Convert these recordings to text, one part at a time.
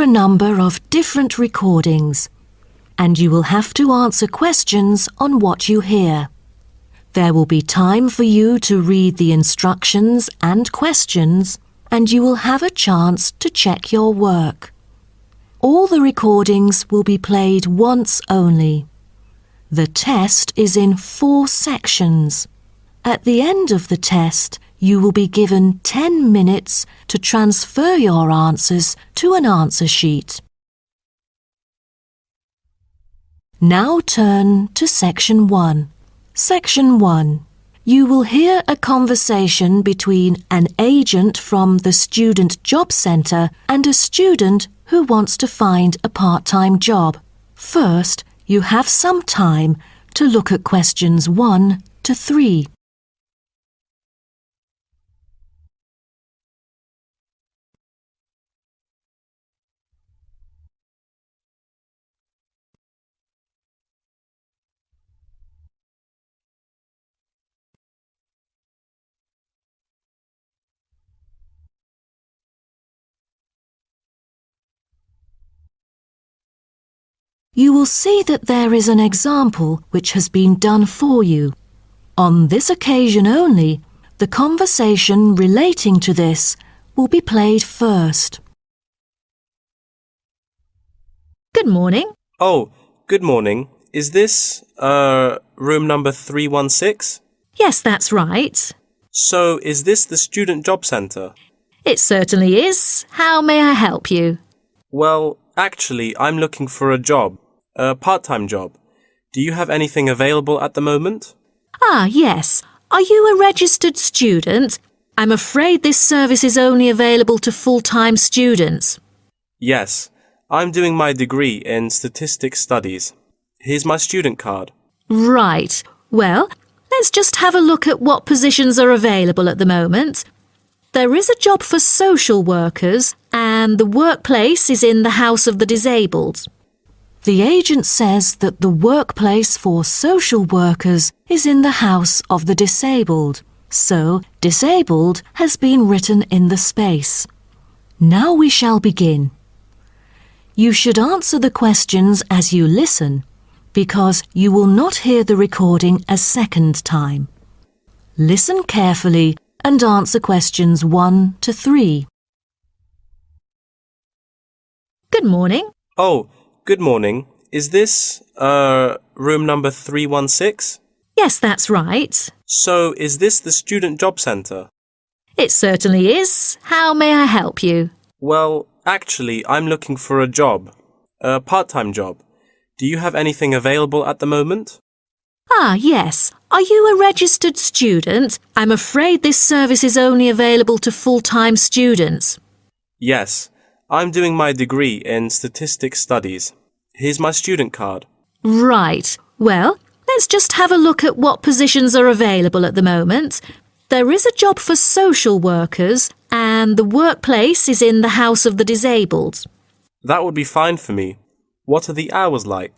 a number of different recordings, and you will have to answer questions on what you hear. There will be time for you to read the instructions and questions, and you will have a chance to check your work. All the recordings will be played once only. The test is in 4 sections. At the end of the test, you will be given 10 minutes to transfer your answers to an answer sheet. Now turn to Section 1. Section 1. You will hear a conversation between an agent from the Student Job Centre and a student who wants to find a part-time job. First, you have some time to look at questions 1 to 3. You will see that there is an example which has been done for you. On this occasion only, the conversation relating to this will be played first. Good morning. Oh, good morning. Is this, room number 316? Yes, that's right. So, is this the Student Job Centre? It certainly is. How may I help you? Well, actually, I'm looking for a job, a part-time job. Do you have anything available at the moment? Ah, yes. Are you a registered student? I'm afraid this service is only available to full-time students. Yes, I'm doing my degree in statistics studies. Here's my student card. Right. Well, let's just have a look at what positions are available at the moment. There is a job for social workers, and the workplace is in the House of the Disabled. The agent says that the workplace for social workers is in the House of the Disabled, so disabled has been written in the space. Now we shall begin. You should answer the questions as you listen, because you will not hear the recording a second time. Listen carefully and answer questions 1 to 3. Good morning. Oh, good morning. Is this, room number 316? Yes, that's right. So, is this the Student Job Centre? It certainly is. How may I help you? Well, actually, I'm looking for a job, a part-time job. Do you have anything available at the moment? Ah, yes. Are you a registered student? I'm afraid this service is only available to full-time students. Yes, I'm doing my degree in statistics studies. Here's my student card. Right. Well, let's just have a look at what positions are available at the moment. There is a job for social workers, and the workplace is in the House of the Disabled. That would be fine for me. What are the hours like?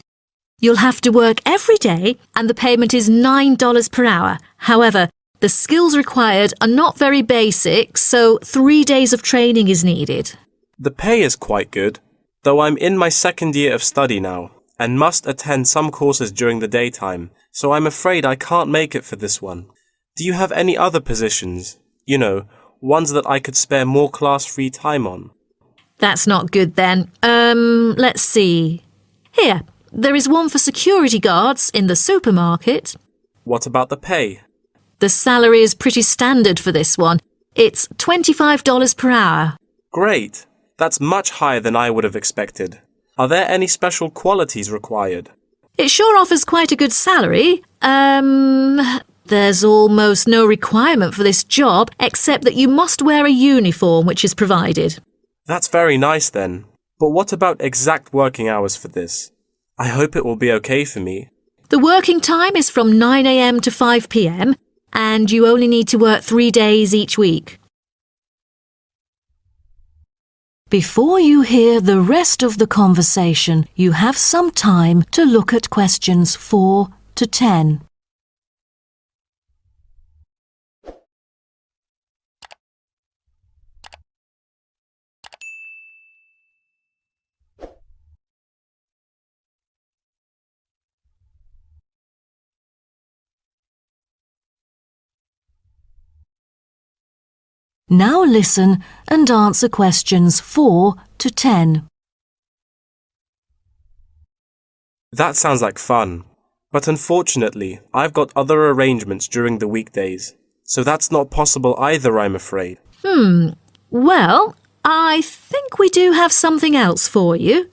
You'll have to work every day, and the payment is $9 per hour. However, the skills required are not very basic, so 3 days of training is needed. The pay is quite good, though I'm in my second year of study now, and must attend some courses during the daytime, so I'm afraid I can't make it for this one. Do you have any other positions? You know, ones that I could spare more class-free time on? That's not good then. Let's see. Here, there is one for security guards in the supermarket. What about the pay? The salary is pretty standard for this one. It's $25 per hour. Great! That's much higher than I would have expected. Are there any special qualities required? It sure offers quite a good salary. There's almost no requirement for this job except that you must wear a uniform which is provided. That's very nice then. But what about exact working hours for this? I hope it will be okay for me. The working time is from 9 a.m. to 5 p.m. and you only need to work 3 days each week. Before you hear the rest of the conversation, you have some time to look at questions 4 to 10. Now listen and answer questions 4 to 10. That sounds like fun, but unfortunately, I've got other arrangements during the weekdays, so that's not possible either, I'm afraid. Well, I think we do have something else for you.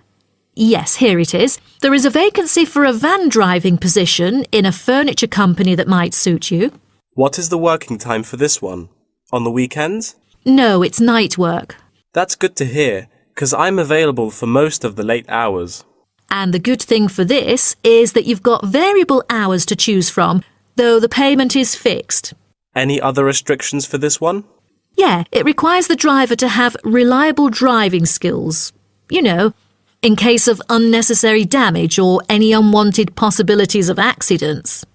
Yes, here it is. There is a vacancy for a van driving position in a furniture company that might suit you. What is the working time for this one? On the weekends? No, it's night work. That's good to hear, 'cause I'm available for most of the late hours. And the good thing for this is that you've got variable hours to choose from, though the payment is fixed. Any other restrictions for this one? Yeah, it requires the driver to have reliable driving skills. You know, in case of unnecessary damage or any unwanted possibilities of accidents.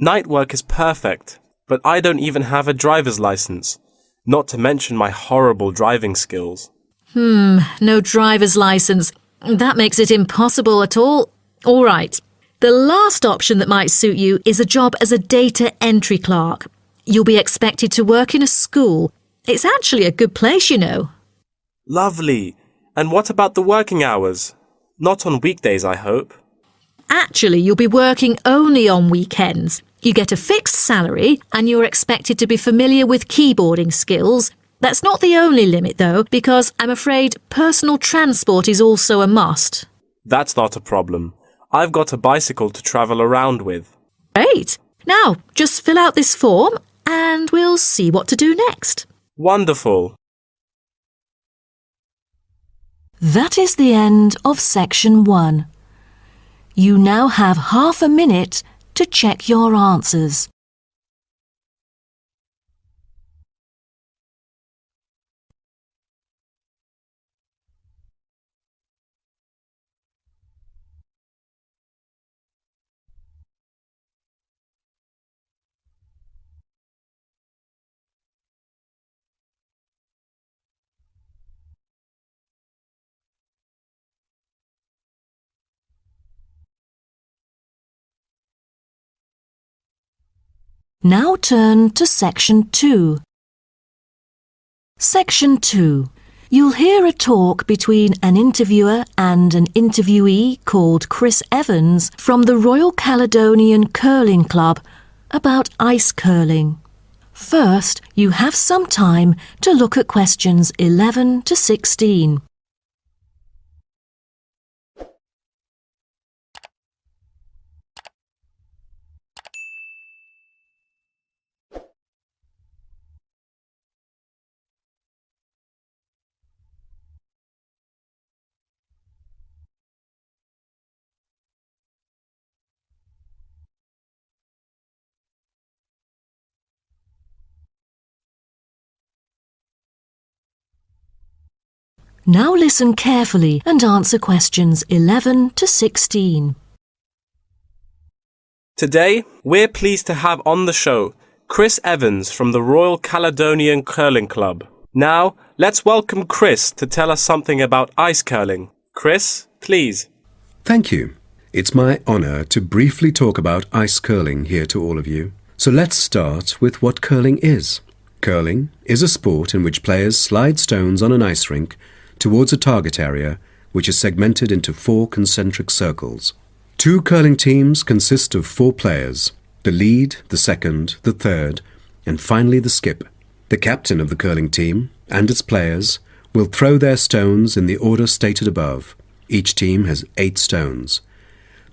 Night work is perfect, but I don't even have a driver's license, not to mention my horrible driving skills. No driver's license. That makes it impossible at all. All right. The last option that might suit you is a job as a data entry clerk. You'll be expected to work in a school. It's actually a good place, you know. Lovely. And what about the working hours? Not on weekdays, I hope. Actually, you'll be working only on weekends. You get a fixed salary and you're expected to be familiar with keyboarding skills. That's not the only limit, though, because I'm afraid personal transport is also a must. That's not a problem. I've got a bicycle to travel around with. Great. Now, just fill out this form and we'll see what to do next. Wonderful. That is the end of section 1. You now have half a minute to check your answers. Now turn to section 2. Section 2. You'll hear a talk between an interviewer and an interviewee called Chris Evans from the Royal Caledonian Curling Club about ice curling. First, you have some time to look at questions 11 to 16. Now listen carefully and answer questions 11 to 16. Today, we're pleased to have on the show Chris Evans from the Royal Caledonian Curling Club. Now, let's welcome Chris to tell us something about ice curling. Chris, please. Thank you. It's my honour to briefly talk about ice curling here to all of you. So let's start with what curling is. Curling is a sport in which players slide stones on an ice rink towards a target area which is segmented into 4 concentric circles. 2 curling teams consist of 4 players, the lead, the second, the third, and finally the skip. The captain of the curling team and its players will throw their stones in the order stated above. Each team has 8 stones.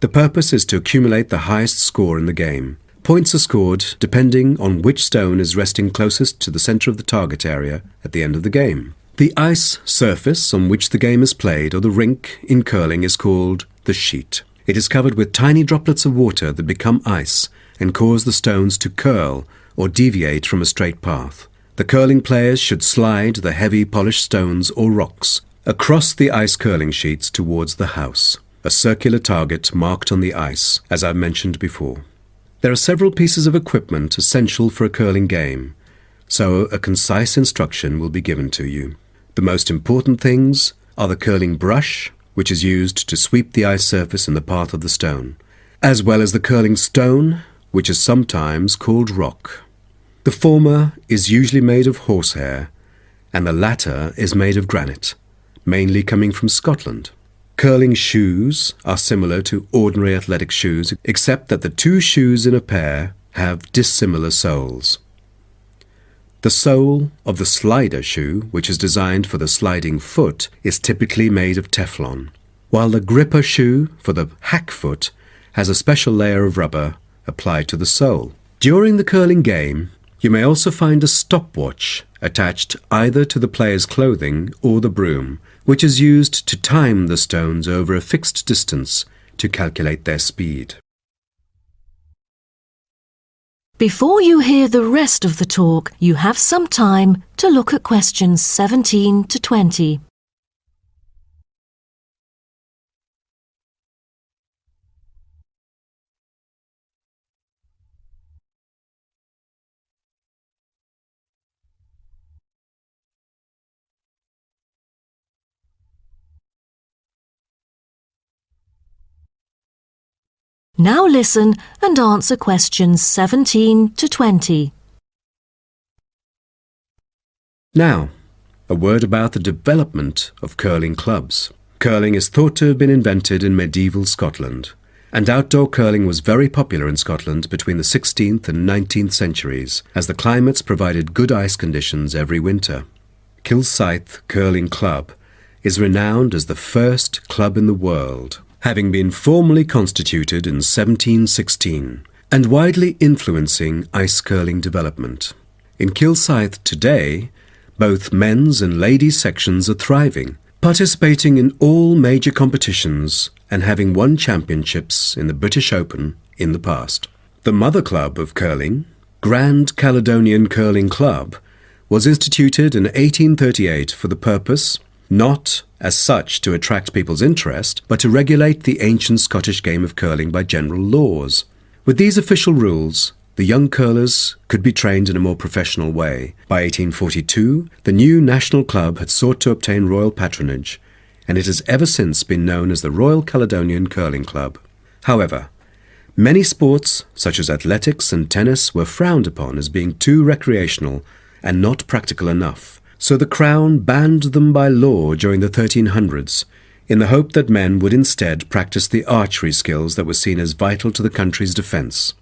The purpose is to accumulate the highest score in the game. Points are scored depending on which stone is resting closest to the centre of the target area at the end of the game. The ice surface on which the game is played, or the rink in curling, is called the sheet. It is covered with tiny droplets of water that become ice and cause the stones to curl or deviate from a straight path. The curling players should slide the heavy polished stones or rocks across the ice curling sheets towards the house, a circular target marked on the ice, as I mentioned before. There are several pieces of equipment essential for a curling game, so a concise instruction will be given to you. The most important things are the curling brush, which is used to sweep the ice surface in the path of the stone, as well as the curling stone, which is sometimes called rock. The former is usually made of horsehair and the latter is made of granite, mainly coming from Scotland. Curling shoes are similar to ordinary athletic shoes, except that the two shoes in a pair have dissimilar soles. The sole of the slider shoe, which is designed for the sliding foot, is typically made of Teflon, while the gripper shoe for the hack foot has a special layer of rubber applied to the sole. During the curling game, you may also find a stopwatch attached either to the player's clothing or the broom, which is used to time the stones over a fixed distance to calculate their speed. Before you hear the rest of the talk, you have some time to look at questions 17 to 20. Now listen and answer questions 17 to 20. Now, a word about the development of curling clubs. Curling is thought to have been invented in medieval Scotland, and outdoor curling was very popular in Scotland between the 16th and 19th centuries, as the climates provided good ice conditions every winter. Kilsyth Curling Club is renowned as the first club in the world, having been formally constituted in 1716 and widely influencing ice curling development. In Kilsyth today, both men's and ladies' sections are thriving, participating in all major competitions and having won championships in the British Open in the past. The mother club of curling, Grand Caledonian Curling Club, was instituted in 1838 for the purpose not as such to attract people's interest, but to regulate the ancient Scottish game of curling by general laws. With these official rules, the young curlers could be trained in a more professional way. By 1842, the new national club had sought to obtain royal patronage, and it has ever since been known as the Royal Caledonian Curling Club. However, many sports, such as athletics and tennis, were frowned upon as being too recreational and not practical enough. So the Crown banned them by law during the 1300s, in the hope that men would instead practice the archery skills that were seen as vital to the country's defence.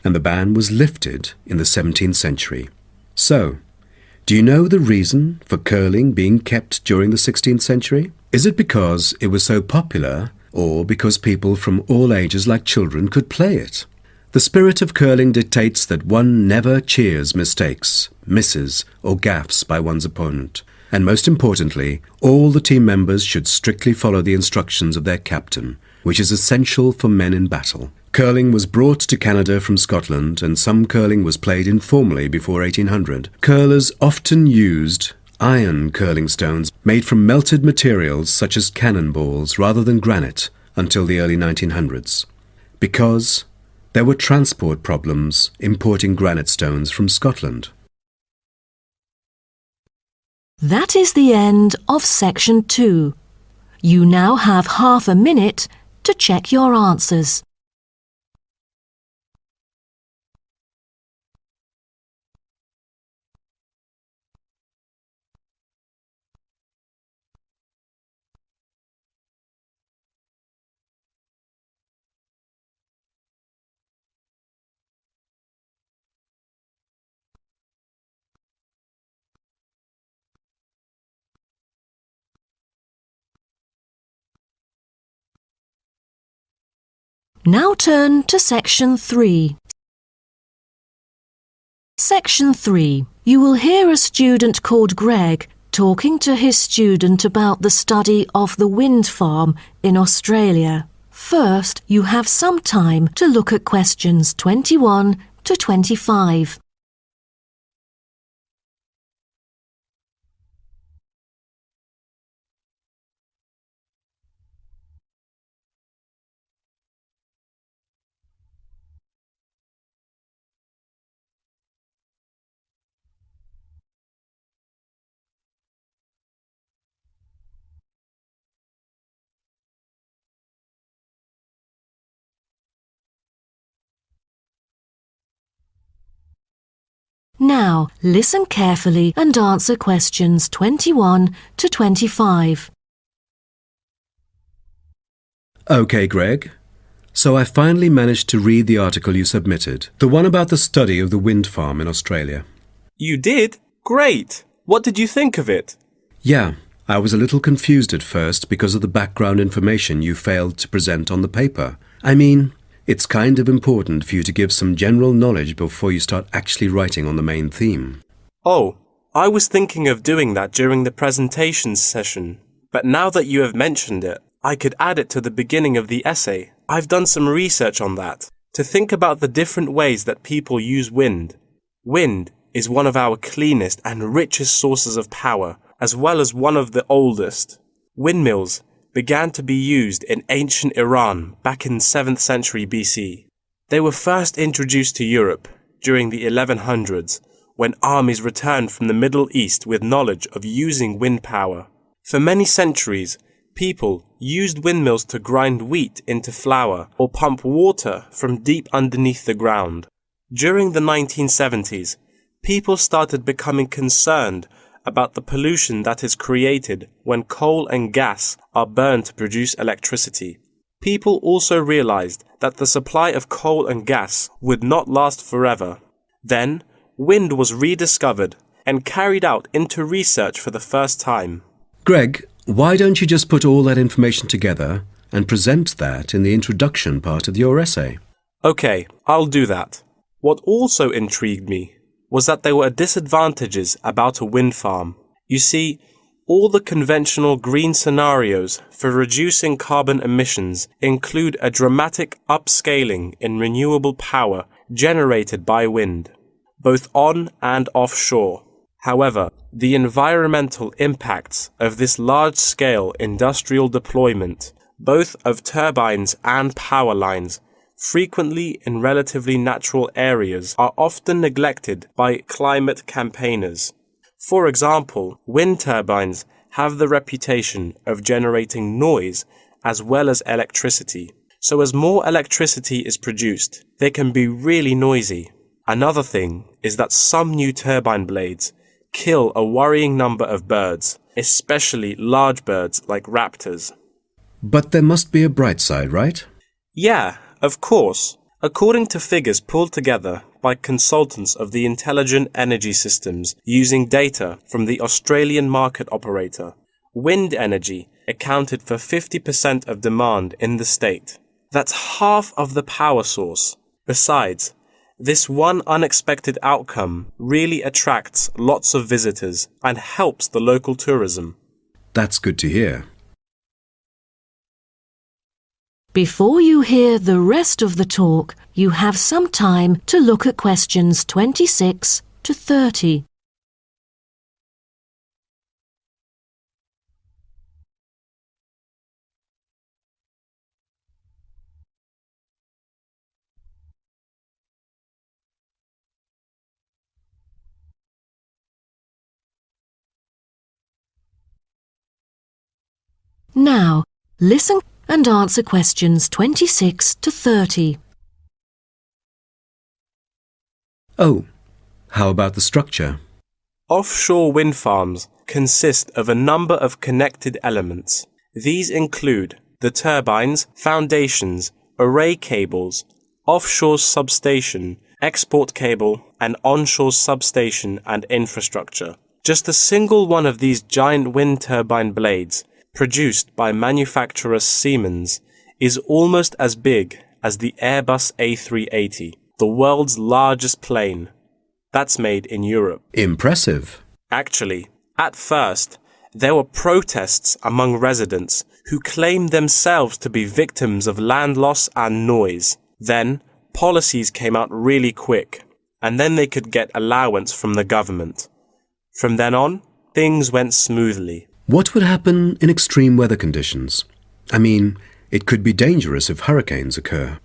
And the ban was lifted in the 17th century. So, do you know the reason for curling being kept during the 16th century? Is it because it was so popular, or because people from all ages like children could play it? The spirit of curling dictates that one never cheers mistakes, misses, or gaffes by one's opponent. And most importantly, all the team members should strictly follow the instructions of their captain, which is essential for men in battle. Curling was brought to Canada from Scotland, and some curling was played informally before 1800. Curlers often used iron curling stones made from melted materials such as cannonballs rather than granite until the early 1900s, because there were transport problems importing granite stones from Scotland. That is the end of section 2. You now have half a minute to check your answers. Now turn to section 3. Section 3. You will hear a student called Greg talking to his student about the study of the wind farm in Australia. First, you have some time to look at questions 21 to 25. Now, listen carefully and answer questions 21 to 25. OK, Greg. So I finally managed to read the article you submitted, the one about the study of the wind farm in Australia. You did? Great! What did you think of it? Yeah, I was a little confused at first because of the background information you failed to present on the paper. I mean, it's kind of important for you to give some general knowledge before you start actually writing on the main theme. Oh, I was thinking of doing that during the presentations session. But now that you have mentioned it, I could add it to the beginning of the essay. I've done some research on that, to think about the different ways that people use wind. Wind is one of our cleanest and richest sources of power, as well as one of the oldest. Windmills began to be used in ancient Iran back in 7th century BC. They were first introduced to Europe during the 1100s, when armies returned from the Middle East with knowledge of using wind power. For many centuries, people used windmills to grind wheat into flour or pump water from deep underneath the ground. During the 1970s, people started becoming concerned about the pollution that is created when coal and gas are burned to produce electricity. People also realized that the supply of coal and gas would not last forever. Then, wind was rediscovered and carried out into research for the first time. Greg, why don't you just put all that information together and present that in the introduction part of your essay? Okay, I'll do that. What also intrigued me was that there were disadvantages about a wind farm. You see, all the conventional green scenarios for reducing carbon emissions include a dramatic upscaling in renewable power generated by wind, both on and offshore. However, the environmental impacts of this large-scale industrial deployment, both of turbines and power lines, frequently in relatively natural areas, are often neglected by climate campaigners. For example, wind turbines have the reputation of generating noise as well as electricity. So as more electricity is produced, they can be really noisy. Another thing is that some new turbine blades kill a worrying number of birds, especially large birds like raptors. But there must be a bright side, right? Yeah, of course. According to figures pulled together by consultants of the Intelligent Energy Systems using data from the Australian market operator, wind energy accounted for 50% of demand in the state. That's half of the power source. Besides, this one unexpected outcome really attracts lots of visitors and helps the local tourism. That's good to hear. Before you hear the rest of the talk, you have some time to look at questions 26 to 30. Now, listen and answer questions 26 to 30. Oh, how about the structure? Offshore wind farms consist of a number of connected elements. These include the turbines, foundations, array cables, offshore substation, export cable, and onshore substation and infrastructure. Just a single one of these giant wind turbine blades, produced by manufacturer Siemens, is almost as big as the Airbus A380, the world's largest plane. That's made in Europe. Impressive. Actually, at first, there were protests among residents who claimed themselves to be victims of land loss and noise. Then, policies came out really quick, and then they could get allowance from the government. From then on, things went smoothly. What would happen in extreme weather conditions? I mean, it could be dangerous if hurricanes occur.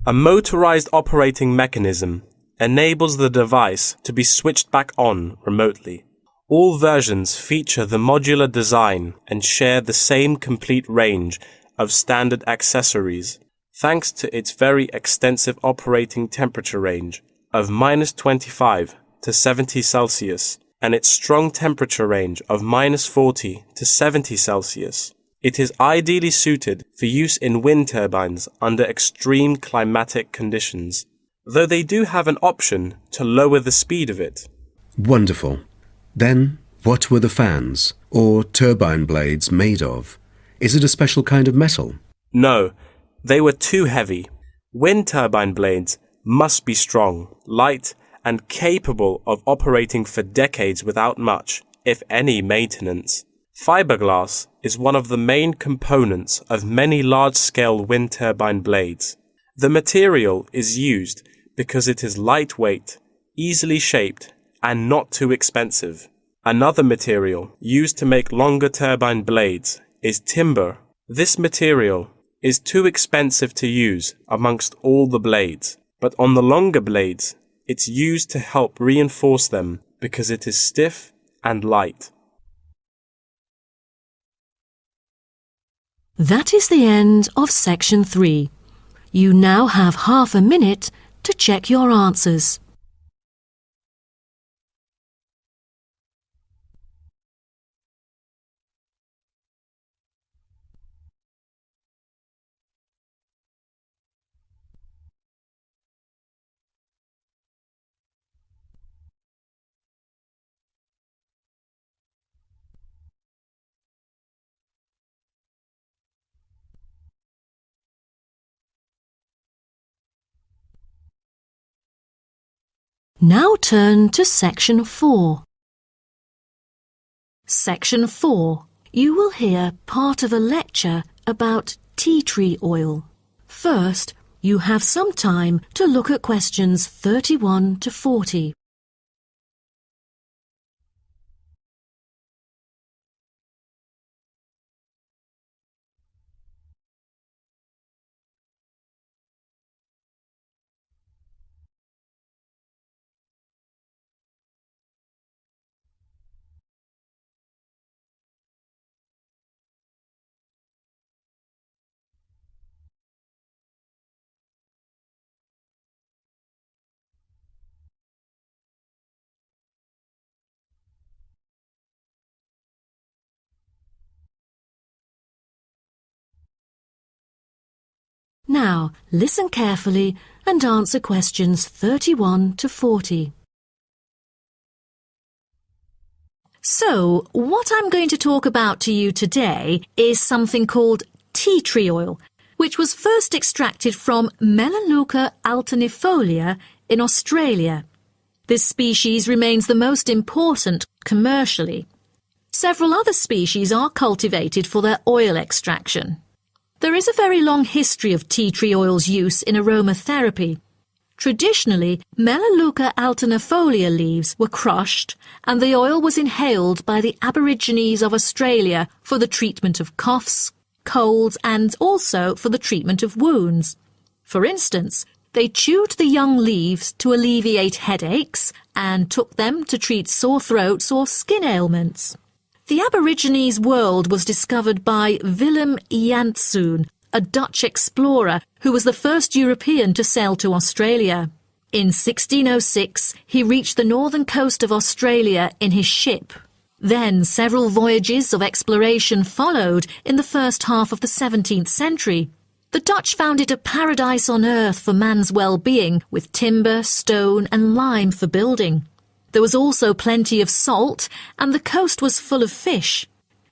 A motorized operating mechanism enables the device to be switched back on remotely. All versions feature the modular design and share the same complete range of standard accessories, thanks to its very extensive operating temperature range of -25 to 70 Celsius, and its strong temperature range of -40 to 70 Celsius. It is ideally suited for use in wind turbines under extreme climatic conditions, though they do have an option to lower the speed of it. Wonderful. Then, what were the fans, or turbine blades, made of? Is it a special kind of metal? No, they were too heavy. Wind turbine blades must be strong, light, and capable of operating for decades without much, if any, maintenance. Fiberglass is one of the main components of many large-scale wind turbine blades. The material is used because it is lightweight, easily shaped, and not too expensive. Another material used to make longer turbine blades is timber. This material is too expensive to use amongst all the blades, but on the longer blades, it's used to help reinforce them because it is stiff and light. That is the end of section 3. You now have half a minute to check your answers. Now turn to section 4. Section 4. You will hear part of a lecture about tea tree oil. First, you have some time to look at questions 31 to 40. Now, listen carefully and answer questions 31 to 40. So, what I'm going to talk about to you today is something called tea tree oil, which was first extracted from Melaleuca alternifolia in Australia. This species remains the most important commercially. Several other species are cultivated for their oil extraction. There is a very long history of tea tree oil's use in aromatherapy. Traditionally, Melaleuca alternifolia leaves were crushed and the oil was inhaled by the Aborigines of Australia for the treatment of coughs, colds and also for the treatment of wounds. For instance, they chewed the young leaves to alleviate headaches and took them to treat sore throats or skin ailments. The Aborigines world was discovered by Willem Janszoon, a Dutch explorer who was the first European to sail to Australia. In 1606, he reached the northern coast of Australia in his ship. Then several voyages of exploration followed in the first half of the 17th century. The Dutch found it a paradise on earth for man's well-being, with timber, stone and lime for building. There was also plenty of salt, and the coast was full of fish.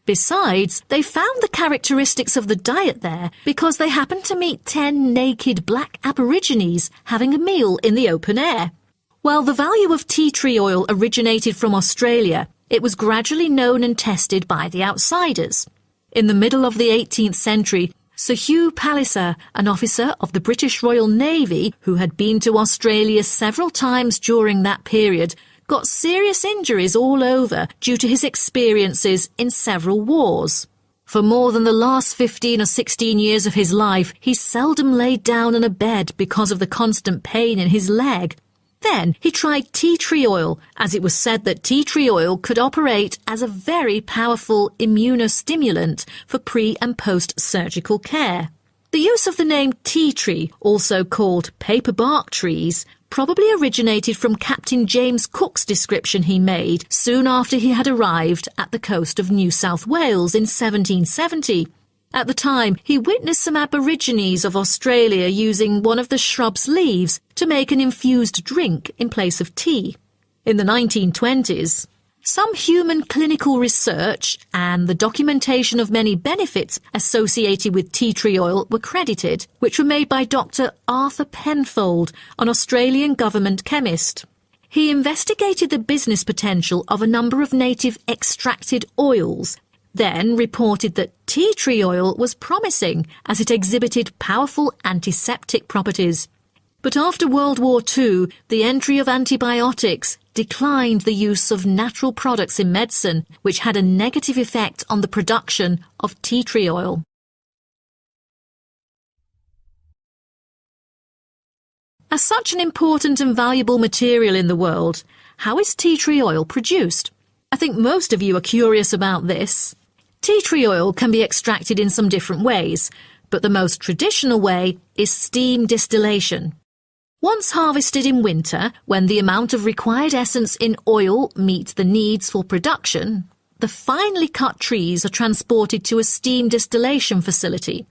Besides, they found the characteristics of the diet there because they happened to meet 10 naked black Aborigines having a meal in the open air. While the value of tea tree oil originated from Australia, it was gradually known and tested by the outsiders. In the middle of the 18th century, Sir Hugh Palliser, an officer of the British Royal Navy who had been to Australia several times during that period, got serious injuries all over due to his experiences in several wars. For more than the last 15 or 16 years of his life, he seldom laid down on a bed because of the constant pain in his leg. Then he tried tea tree oil, as it was said that tea tree oil could operate as a very powerful immunostimulant for pre- and post-surgical care. The use of the name tea tree, also called paper bark trees, probably originated from Captain James Cook's description he made soon after he had arrived at the coast of New South Wales in 1770. At the time, he witnessed some Aborigines of Australia using one of the shrub's leaves to make an infused drink in place of tea. In the 1920s, some human clinical research and the documentation of many benefits associated with tea tree oil were credited, which were made by Dr. Arthur Penfold, an Australian government chemist. He investigated the business potential of a number of native extracted oils, then reported that tea tree oil was promising as it exhibited powerful antiseptic properties. But after World War II, the entry of antibiotics declined the use of natural products in medicine, which had a negative effect on the production of tea tree oil. As such an important and valuable material in the world, how is tea tree oil produced? I think most of you are curious about this. Tea tree oil can be extracted in some different ways, but the most traditional way is steam distillation. Once harvested in winter, when the amount of required essence in oil meets the needs for production, the finely cut trees are transported to a steam distillation facility.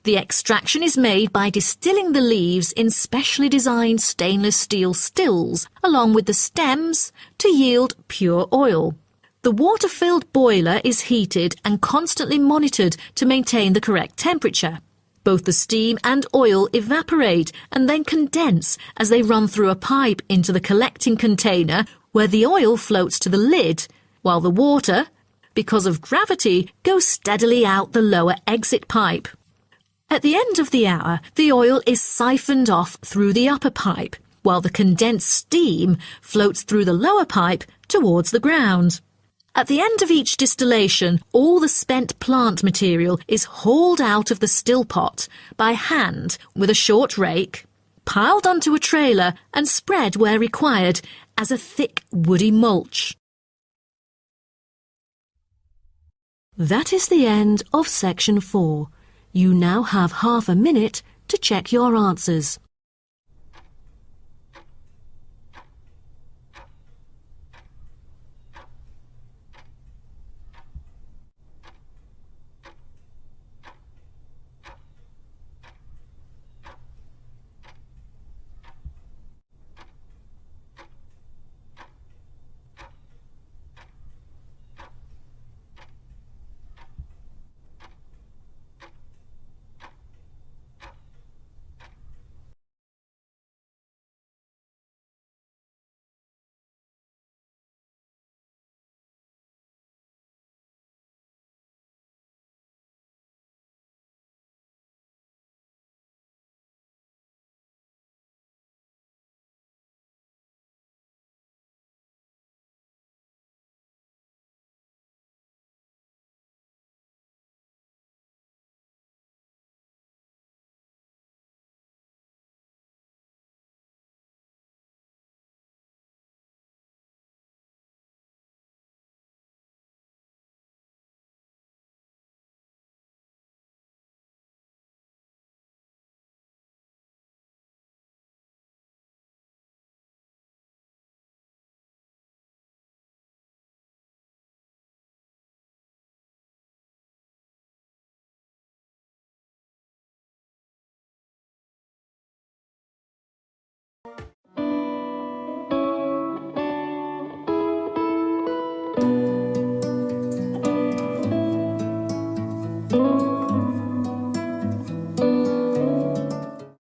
The extraction is made by distilling the leaves in specially designed stainless steel stills, along with the stems, to yield pure oil. The water-filled boiler is heated and constantly monitored to maintain the correct temperature. Both the steam and oil evaporate and then condense as they run through a pipe into the collecting container where the oil floats to the lid, while the water, because of gravity, goes steadily out the lower exit pipe. At the end of the hour, the oil is siphoned off through the upper pipe, while the condensed steam floats through the lower pipe towards the ground. At the end of each distillation, all the spent plant material is hauled out of the still pot by hand with a short rake, piled onto a trailer and spread where required as a thick woody mulch. That is the end of section 4. You now have half a minute to check your answers.